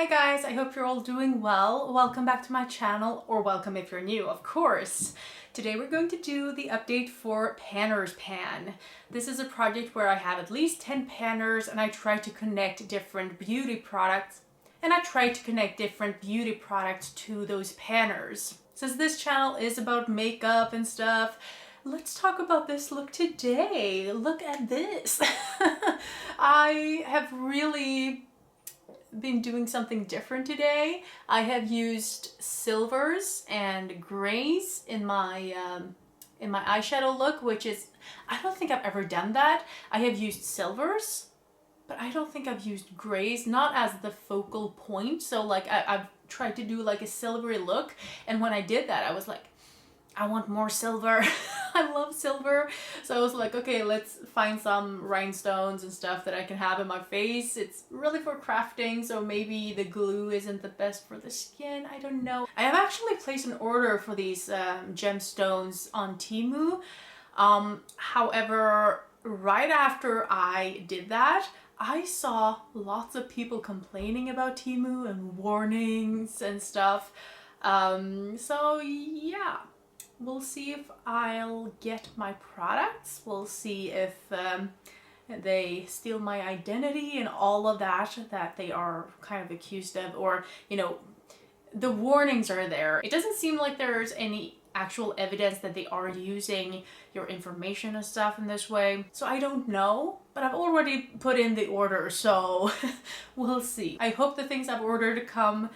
Hi guys, I hope you're all doing well. Welcome back to my channel, or welcome if you're new, of course. Today we're going to do the update for Pan. This is a project where I have at least 10 panners and I try to connect different beauty products to those panners. Since this channel is about makeup and stuff, let's talk about this look today. Look at this. I have really been doing something different today. I have used silvers and grays in my eyeshadow look, which is, I don't think I've ever done that. I have used silvers, but I don't think I've used grays, not as the focal point. So like I've tried to do like a silvery look, and when I did that, I was like, I want more silver. I love silver. So I was like, okay, let's find some rhinestones and stuff that I can have in my face. It's really for crafting, so maybe the glue isn't the best for the skin. I don't know. I have actually placed an order for these gemstones on Temu. However, right after I did that, I saw lots of people complaining about Temu and warnings and stuff. So yeah. We'll see if I'll get my products. We'll see if they steal my identity and all of that they are kind of accused of, or, you know, the warnings are there. It doesn't seem like there's any actual evidence that they are using your information and stuff in this way. So I don't know, but I've already put in the order, so we'll see. I hope the things I've ordered come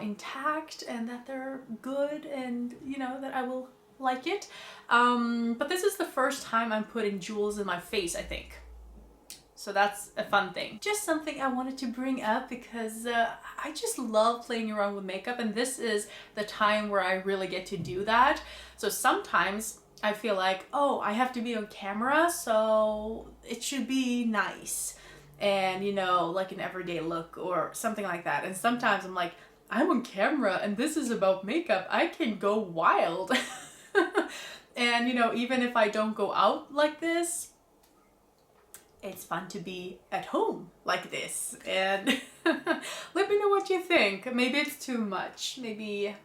intact and that they're good, and you know, that I will like it. But this is the first time I'm putting jewels in my face, I think. So that's a fun thing. Just something I wanted to bring up because I just love playing around with makeup, and this is the time where I really get to do that. So sometimes I feel like, oh, I have to be on camera, so it should be nice. And you know, like an everyday look or something like that. And sometimes I'm like, I'm on camera and this is about makeup. I can go wild. And you know, even if I don't go out like this, it's fun to be at home like this. And let me know what you think. Maybe it's too much. Maybe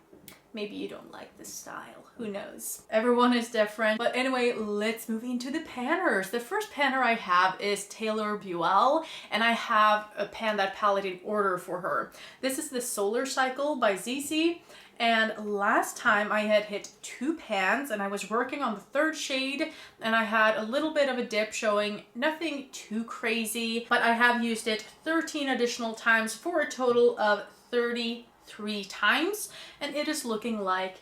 you don't like this style. Who knows? Everyone is different. But anyway, let's move into the panners. The first panner I have is Taylor Buell, and I have a pan that palette in order for her. This is the Solar Cycle by ZC. And last time I had hit 2 pans and I was working on the 3rd shade, and I had a little bit of a dip showing, nothing too crazy, but I have used it 13 additional times for a total of 33 times, and it is looking like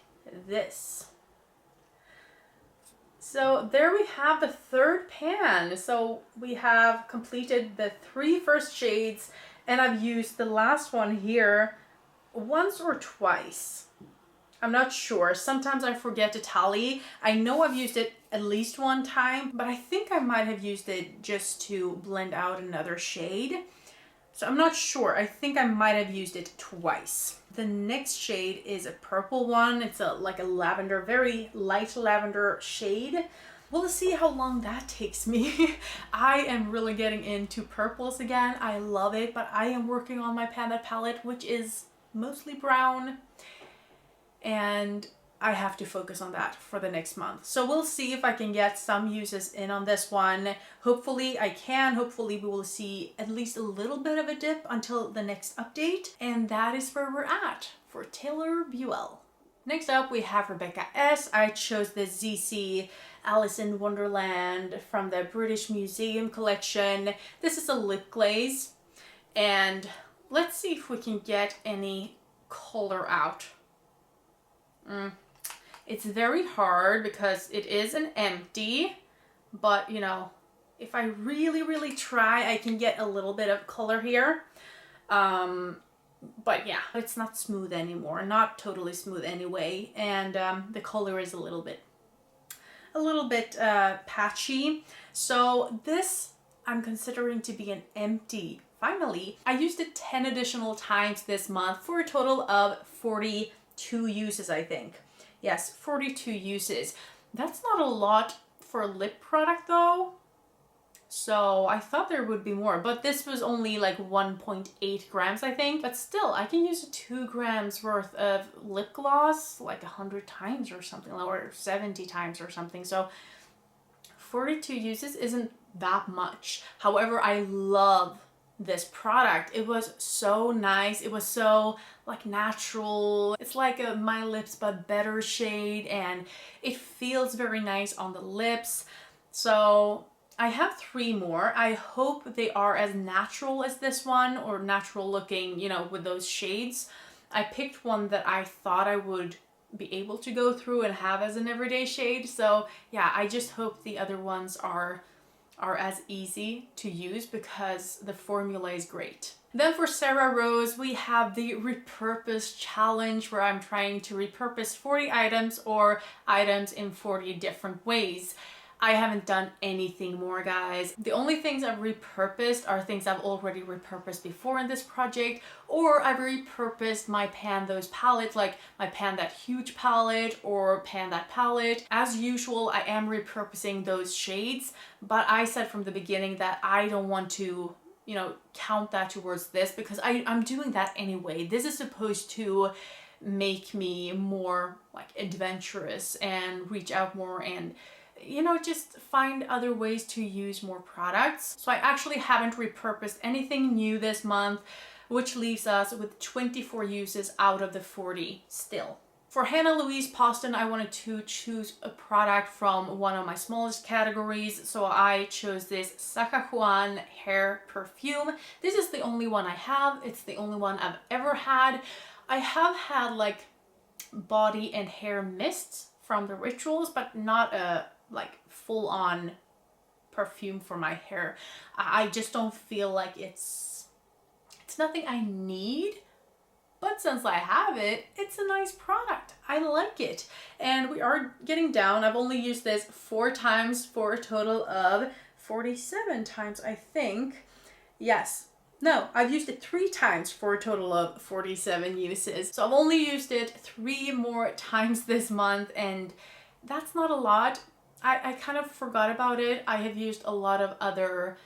this. So there we have the 3rd pan. So we have completed the 3 first shades, and I've used the last one here once or twice. I'm not sure. Sometimes I forget to tally. I know I've used it at least 1 time, but I think I might have used it just to blend out another shade. So I'm not sure. I think I might have used it twice. The next shade is a purple one. It's like a lavender, very light lavender shade. We'll see how long that takes me. I am really getting into purples again. I love it, but I am working on my Panda palette, which is mostly brown, and I have to focus on that for the next month. So we'll see if I can get some uses in on this one. Hopefully I can. Hopefully we will see at least a little bit of a dip until the next update. And that is where we're at for Taylor Buell. Next up we have Rebecca S. I chose the ZC Alice in Wonderland from the British Museum collection. This is a lip glaze, and let's see if we can get any color out. It's very hard because it is an empty, but you know, if I really try, I can get a little bit of color here. But yeah, it's not smooth anymore, not totally smooth anyway, and the color is a little bit patchy. So this I'm considering to be an empty. Finally, I used it 10 additional times this month for a total of 42 uses, I think. Yes, 42 uses. That's not a lot for a lip product though. So I thought there would be more, but this was only like 1.8 grams, I think. But still, I can use 2 grams worth of lip gloss like 100 times or something, or 70 times or something. So 42 uses isn't that much. However, I love this product. It was so nice. It was so like natural. It's like a My Lips but better shade, and it feels very nice on the lips. So I have 3 more. I hope they are as natural as this one, or natural looking, you know, with those shades. I picked one that I thought I would be able to go through and have as an everyday shade. So yeah, I just hope the other ones are as easy to use because the formula is great. Then for Sarah Rose, we have the repurpose challenge, where I'm trying to repurpose 40 items or items in 40 different ways. I haven't done anything more, guys. The only things I've repurposed are things I've already repurposed before in this project, or I've repurposed my Pan Those palette, like my Pan That Huge palette or Pan That palette. As usual, I am repurposing those shades, but I said from the beginning that I don't want to, you know, count that towards this because I'm doing that anyway. This is supposed to make me more like adventurous and reach out more and, you know, just find other ways to use more products. So I actually haven't repurposed anything new this month, which leaves us with 24 uses out of the 40 still. For Hannah Louise Poston, I wanted to choose a product from one of my smallest categories, so I chose this Sacajuan hair perfume. This is the only one I have. It's the only one I've ever had. I have had like body and hair mists from the Rituals, but not a like full-on perfume for my hair. I just don't feel like it's nothing I need, but since I have it, it's a nice product. I like it. And we are getting down. I've only used this 4 times for a total of 47 times, I think. Yes. No, I've used it 3 times for a total of 47 uses. So I've only used it 3 more times this month, and that's not a lot. I kind of forgot about it. I have used a lot of other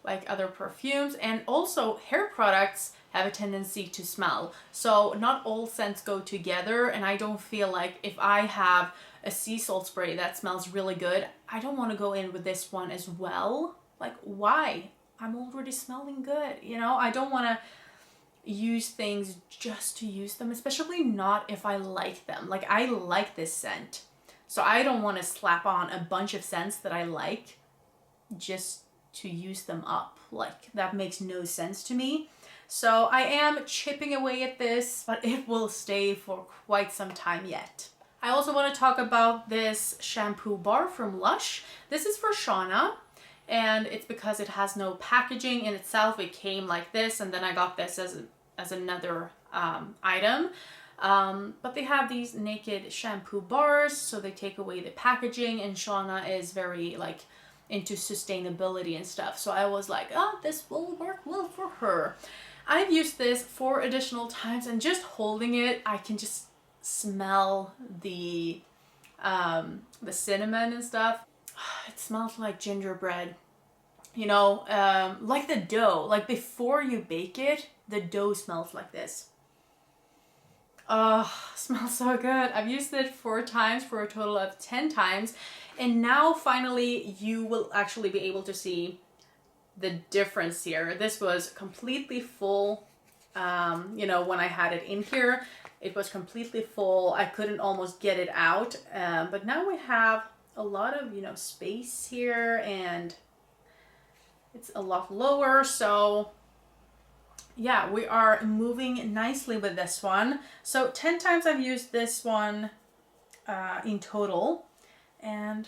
like other perfumes, and also hair products have a tendency to smell. So not all scents go together, and I don't feel like if I have a sea salt spray that smells really good, I don't want to go in with this one as well. Like, why? I'm already smelling good, you know? I don't want to use things just to use them, especially not if I like them. Like, I like this scent, so I don't want to slap on a bunch of scents that I like just to use them up. Like, that makes no sense to me. So I am chipping away at this, but it will stay for quite some time yet. I also want to talk about this shampoo bar from Lush. This is for Shawna, and it's because it has no packaging in itself. It came like this, and then I got this as another item. But they have these naked shampoo bars, so they take away the packaging, and Shawna is very like into sustainability and stuff. So I was like, oh, this will work well for her. I've used this 4 additional times, and just holding it, I can just smell the cinnamon and stuff. It smells like gingerbread, you know, like the dough. Like before you bake it, the dough smells like this. Oh, smells so good. I've used it 4 times for a total of 10 times. And now finally you will actually be able to see the difference here. This was completely full. You know, when I had it in here, it was completely full. I couldn't almost get it out. But now we have a lot of, you know, space here, and it's a lot lower. So yeah, we are moving nicely with this one. So 10 times I've used this one in total, and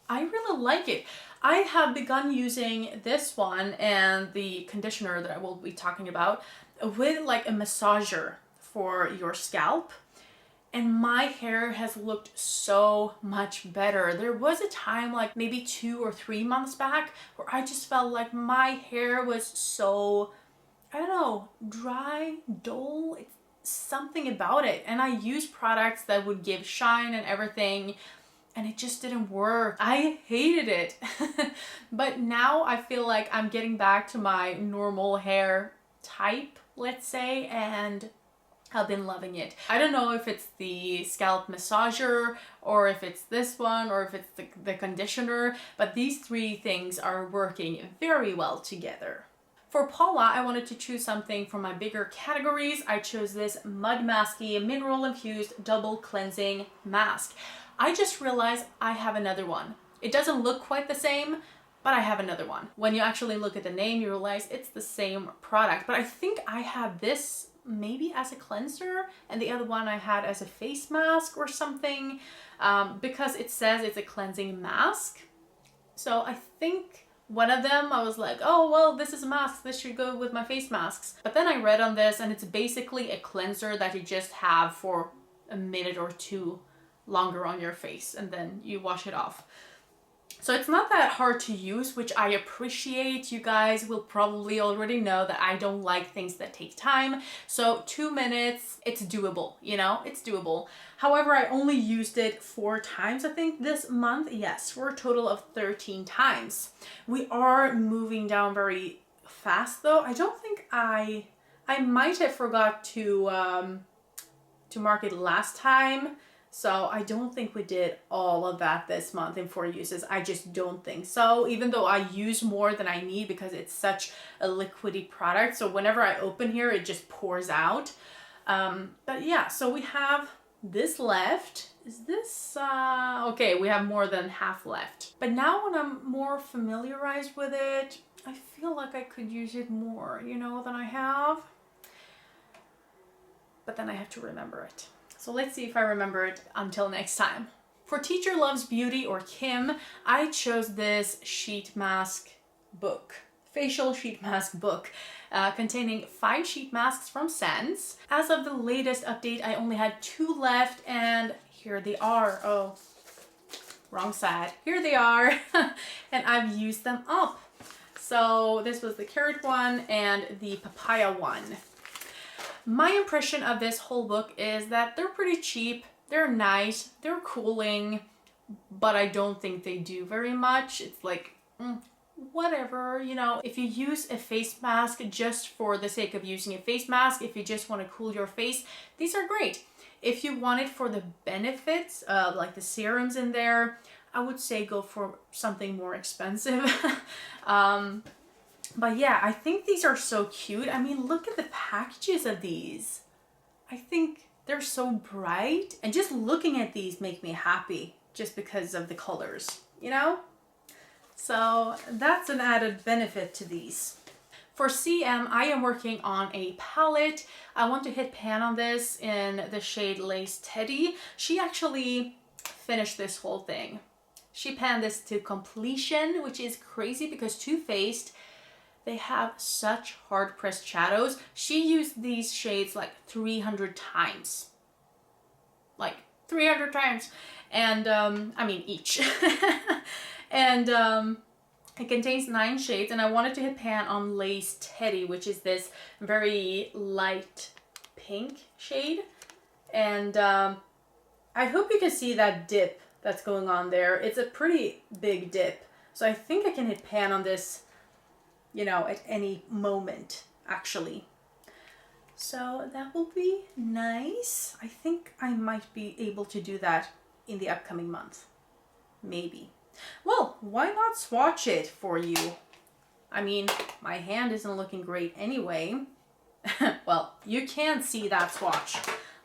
I really like it. I have begun using this one and the conditioner that I will be talking about with like a massager for your scalp, and my hair has looked so much better. There was a time like maybe 2 or 3 months back where I just felt like my hair was so, I don't know, dry, dull. It's something about it. And I used products that would give shine and everything, and it just didn't work. I hated it. But now I feel like I'm getting back to my normal hair type, let's say, and I've been loving it. I don't know if it's the scalp massager or if it's this one or if it's the conditioner, but these three things are working very well together. For Paula, I wanted to choose something from my bigger categories. I chose this Mud Masky Mineral Infused Double Cleansing Mask. I just realized I have another one. It doesn't look quite the same, but I have another one. When you actually look at the name, you realize it's the same product. But I think I have this maybe as a cleanser and the other one I had as a face mask or something, because it says it's a cleansing mask. So I think one of them I was like, oh, well, this is a mask, this should go with my face masks. But then I read on this and it's basically a cleanser that you just have for a minute or two longer on your face and then you wash it off. So it's not that hard to use, which I appreciate. You guys will probably already know that I don't like things that take time. So 2 minutes, it's doable, you know, it's doable. However, I only used it 4 times, I think, this month. Yes, for a total of 13 times. We are moving down very fast though. I don't think I might have forgot to mark it last time. So I don't think we did all of that this month in 4 uses. I just don't think so, even though I use more than I need because it's such a liquidy product. So whenever I open here, it just pours out. But yeah, so we have this left. Is this, okay, we have more than half left. But now when I'm more familiarized with it, I feel like I could use it more, you know, than I have. But then I have to remember it. So let's see if I remember it until next time. For Teacher Loves Beauty or Kim, I chose this sheet mask book, facial sheet mask book, containing 5 sheet masks from Sense. As of the latest update, I only had 2 left and here they are. Oh, wrong side. Here they are. And I've used them up. So this was the carrot one and the papaya one. My impression of this whole book is that they're pretty cheap, they're nice, they're cooling, but I don't think they do very much. It's like, whatever, you know. If you use a face mask just for the sake of using a face mask, if you just want to cool your face, these are great. If you want it for the benefits, like the serums in there, I would say go for something more expensive. But yeah, I think these are so cute. I mean, look at the packages of these. I think they're so bright. And just looking at these make me happy just because of the colors, you know? So that's an added benefit to these. For CM, I am working on a palette. I want to hit pan on this in the shade Lace Teddy. She actually finished this whole thing. She panned this to completion, which is crazy because Too Faced, they have such hard-pressed shadows. She used these shades like 300 times. Like 300 times. And, I mean each. And it contains 9 shades and I wanted to hit pan on Lace Teddy, which is this very light pink shade. And I hope you can see that dip that's going on there. It's a pretty big dip. So I think I can hit pan on this, you know, at any moment, actually. So that will be nice. I think I might be able to do that in the upcoming month. Maybe. Well, why not swatch it for you? I mean, my hand isn't looking great anyway. Well, you can see that swatch.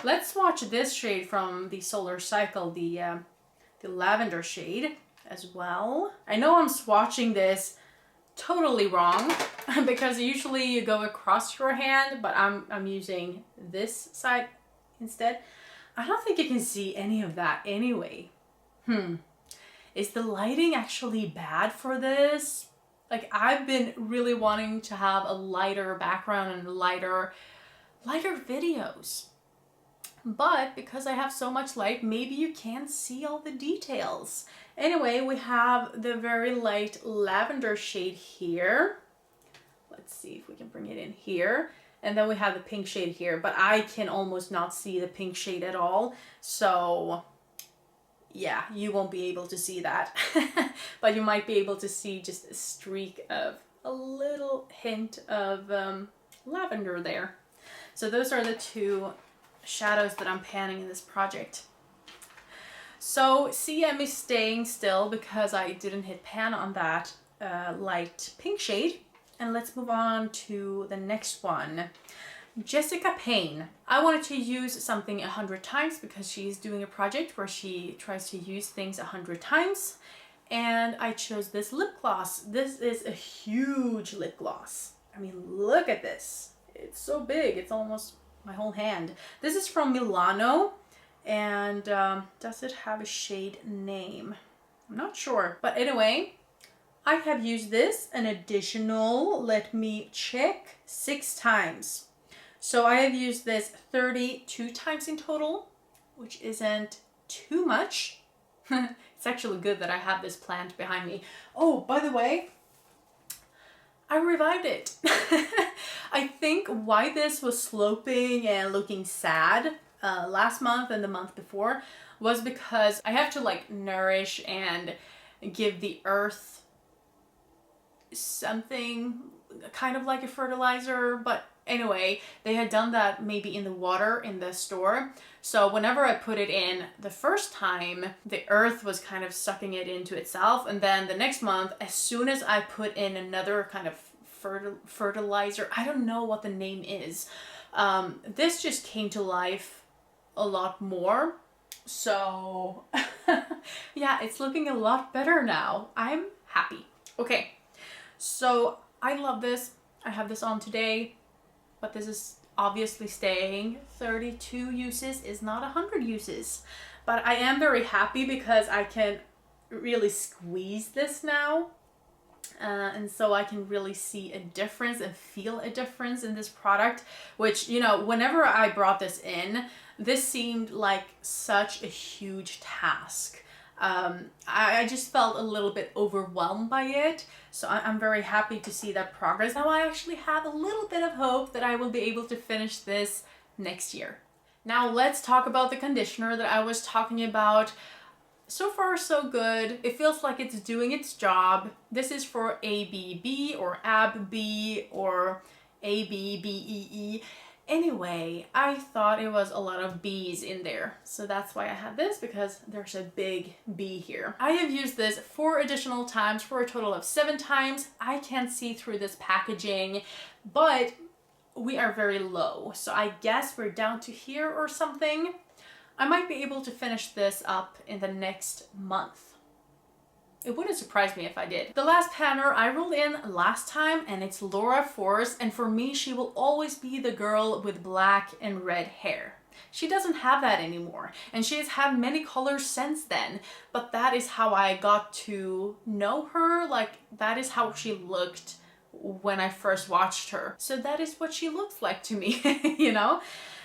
Let's swatch this shade from the Solar Cycle, the lavender shade as well. I know I'm swatching this totally wrong because usually you go across your hand, but I'm using this side instead. I don't think you can see any of that anyway. Is the lighting actually bad for this? Like, I've been really wanting to have a lighter background and lighter videos. But because I have so much light, maybe you can't see all the details. Anyway, we have the very light lavender shade here. Let's see if we can bring it in here. And then we have the pink shade here, but I can almost not see the pink shade at all. So yeah, you won't be able to see that. But you might be able to see just a streak of a little hint of lavender there. So those are the two shadows that I'm panning in this project. So CM is staying still because I didn't hit pan on that light pink shade. And let's move on to the next one. Jessica Payne. I wanted to use something 100 times because she's doing a project where she tries to use things 100 times. And I chose this lip gloss. This is a huge lip gloss. I mean, look at this. It's so big. It's almost my whole hand. This is from Milano. And does it have a shade name? I'm not sure. But anyway, I have used this an additional, let me check, 6 times. So I have used this 32 times in total, which isn't too much. It's actually good that I have this plant behind me. Oh, by the way, I revived it. I think why this was sloping and looking sad last month and the month before was because I have to like nourish and give the earth something kind of like a fertilizer, but anyway, they had done that maybe in the water in the store. So whenever I put it in the first time, the earth was kind of sucking it into itself. And then the next month, as soon as I put in another kind of fertilizer, I don't know what the name is, this just came to life a lot more. So yeah, it's looking a lot better now. I'm happy. Okay, so I love this. I have this on today, but this is obviously staying. 32 uses is not 100 uses, but I am very happy because I can really squeeze this now. And so I can really see a difference and feel a difference in this product, which, you know, whenever I brought this in, this seemed like such a huge task. I just felt a little bit overwhelmed by it. So I'm very happy to see that progress. Now I actually have a little bit of hope that I will be able to finish this next year. Now let's talk about the conditioner that I was talking about. So far so good. It feels like it's doing its job. This is for ABB or ABB or ABBEE. Anyway, I thought it was a lot of B's in there. So that's why I had this, because there's a big B here. I have used this 4 additional times for a total of 7 times. I can't see through this packaging, but we are very low. So I guess we're down to here or something. I might be able to finish this up in the next month. It wouldn't surprise me if I did. The last panner I rolled in last time, and it's Laura Force, and for me she will always be the girl with black and red hair. She doesn't have that anymore, and she has had many colors since then, but that is how I got to know her. Like, that is how she looked when I first watched her. So that is what she looks like to me, you know?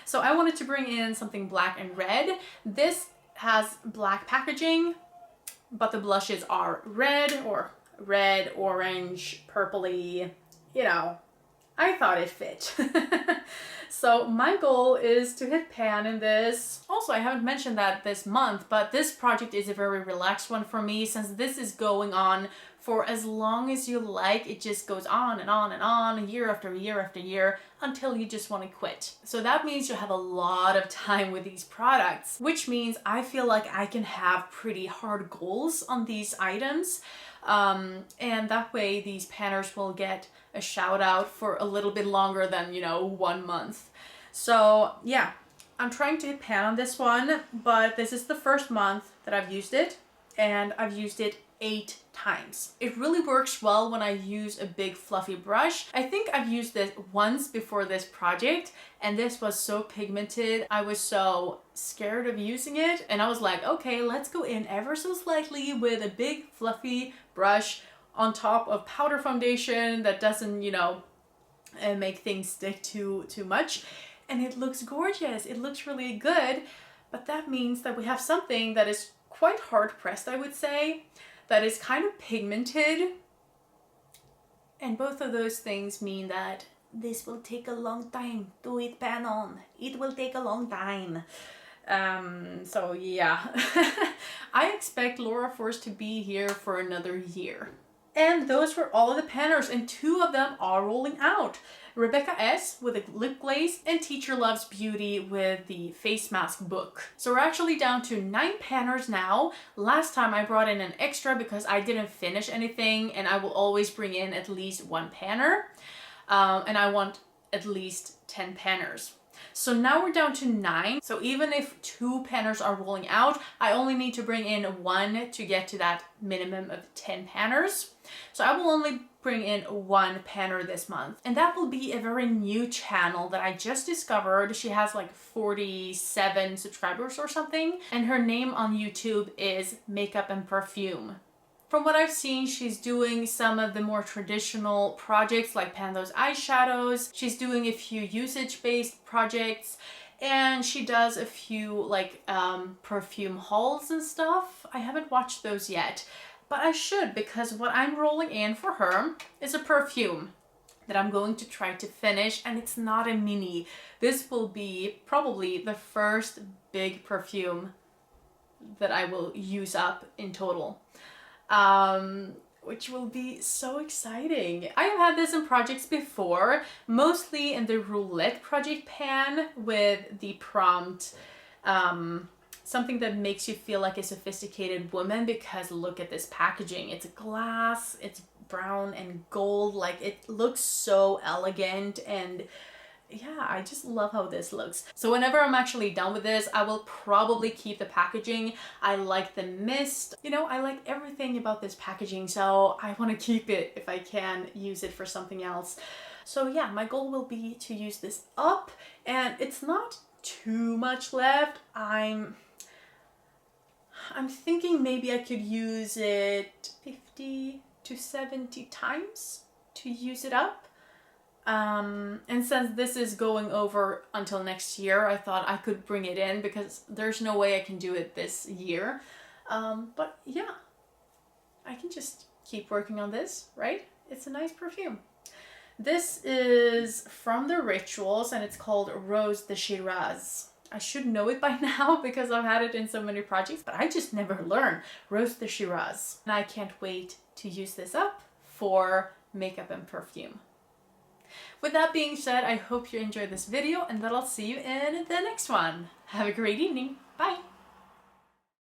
So I wanted to bring in something black and red. This has black packaging, but the blushes are red, or red, orange, purpley, you know, I thought it fit. So my goal is to hit pan in this. Also, I haven't mentioned that this month, but this project is a very relaxed one for me, since this is going on for as long as you like. It just goes on and on and on, year after year after year, until you just want to quit. So that means you have a lot of time with these products, which means I feel like I can have pretty hard goals on these items. And that way these panners will get a shout out for a little bit longer than, you know, 1 month. So yeah, I'm trying to hit pan on this one, but this is the first month that I've used it, and I've used it 8 times. It really works well when I use a big fluffy brush. I think I've used this once before this project, and this was so pigmented. I was so scared of using it, and I was like, okay, let's go in ever so slightly with a big fluffy brush on top of powder foundation that doesn't, you know, make things stick too much. And it looks gorgeous. It looks really good, but that means that we have something that is quite hard pressed, I would say, that is kind of pigmented. And both of those things mean that this will take a long time to hit pan on. It will take a long time. So yeah, I expect Laura Force to be here for another year. And those were all of the panners, and 2 of them are rolling out. Rebecca S. with a lip glaze and Teacher Loves Beauty with the face mask book. So we're actually down to 9 panners now. Last time I brought in an extra because I didn't finish anything, and I will always bring in at least 1 panner. And I want at least 10 panners. So now we're down to 9. So even if 2 panners are rolling out, I only need to bring in 1 to get to that minimum of 10 panners. So I will only bring in 1 panner this month. And that will be a very new channel that I just discovered. She has like 47 subscribers or something. And her name on YouTube is Makeupandperfume. From what I've seen, she's doing some of the more traditional projects like pan those eyeshadows. She's doing a few usage-based projects, and she does a few like perfume hauls and stuff. I haven't watched those yet, but I should, because what I'm rolling in for her is a perfume that I'm going to try to finish, and it's not a mini. This will be probably the first big perfume that I will use up in total. Which will be so exciting. I have had this in projects before, mostly in the roulette project pan with the prompt, something that makes you feel like a sophisticated woman, because look at this packaging. It's glass, it's brown and gold, like it looks so elegant, and yeah, I just love how this looks. So whenever I'm actually done with this, I will probably keep the packaging. I like the mist. You know, I like everything about this packaging, so I want to keep it if I can use it for something else. So yeah, my goal will be to use this up, and it's not too much left. I'm thinking maybe I could use it 50 to 70 times to use it up. And since this is going over until next year, I thought I could bring it in because there's no way I can do it this year. But yeah, I can just keep working on this, right? It's a nice perfume. This is from the Rituals, and it's called Rose de Shiraz. I should know it by now because I've had it in so many projects, but I just never learn. Rose de Shiraz. And I can't wait to use this up for Makeup and Perfume. With that being said, I hope you enjoyed this video, and that I'll see you in the next one. Have a great evening. Bye!